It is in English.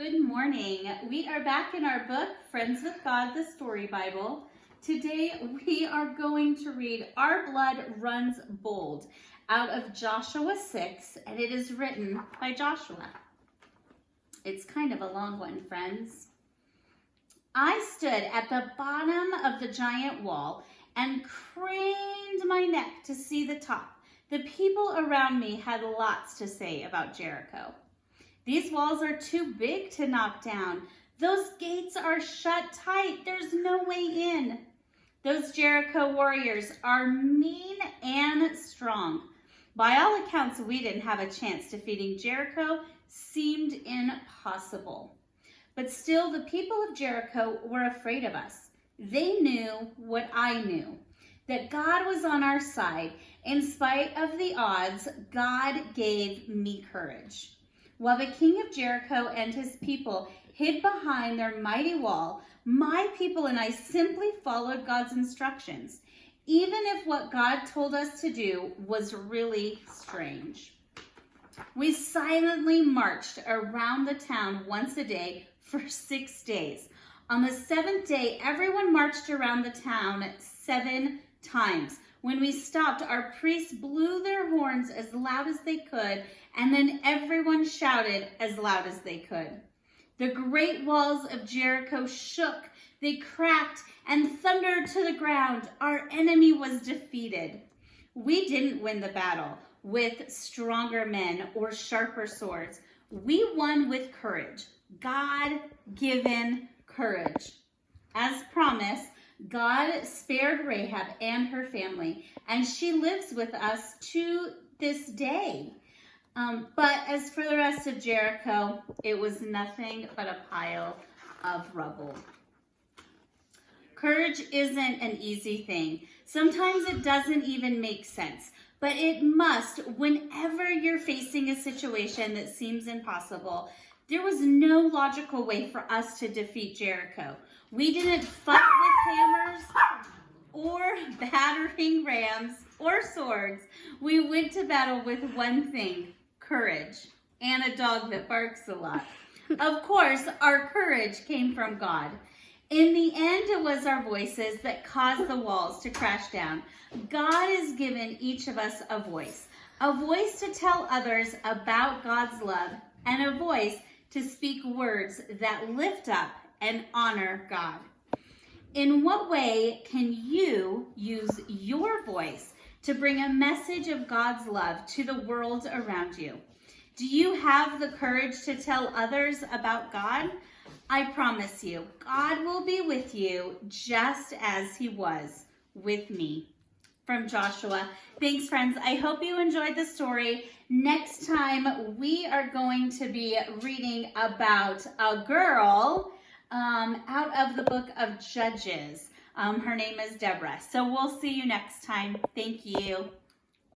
Good morning. We are back in our book, Friends with God, the Story Bible. Today we are going to read Our Blood Runs Bold out of Joshua 6, and it is written by Joshua. It's kind of a long one, friends. I stood at the bottom of the giant wall and craned my neck to see the top. The people around me had lots to say about Jericho. These walls are too big to knock down. Those gates are shut tight. There's no way in. Those Jericho warriors are mean and strong. By all accounts, we didn't have a chance. Defeating Jericho seemed impossible. But still, the people of Jericho were afraid of us. They knew what I knew, that God was on our side. In spite of the odds, God gave me courage. While the king of Jericho and his people hid behind their mighty wall, my people and I simply followed God's instructions, even if what God told us to do was really strange. We silently marched around the town once a day for 6 days. On the seventh day, everyone marched around the town 7 times. When we stopped, our priests blew their horns as loud as they could, and then everyone shouted as loud as they could. The great walls of Jericho shook, they cracked, and thundered to the ground. Our enemy was defeated. We didn't win the battle with stronger men or sharper swords. We won with courage, God-given courage. As promised, God spared Rahab and her family, and she lives with us to this day. But as for the rest of Jericho, it was nothing but a pile of rubble. Courage isn't an easy thing. Sometimes it doesn't even make sense, but it must whenever you're facing a situation that seems impossible. There was no logical way for us to defeat Jericho. We didn't fight with hammers or battering rams or swords. We went to battle with one thing, courage, and a dog that barks a lot. Of course, our courage came from God. In the end, it was our voices that caused the walls to crash down. God has given each of us a voice to tell others about God's love, and a voice to speak words that lift up and honor God. In what way can you use your voice to bring a message of God's love to the world around you? Do you have the courage to tell others about God? I promise you, God will be with you just as he was with me. From Joshua. Thanks, friends. I hope you enjoyed the story. Next time, we are going to be reading about a girl out of the book of Judges. Her name is Deborah. So we'll see you next time. Thank you.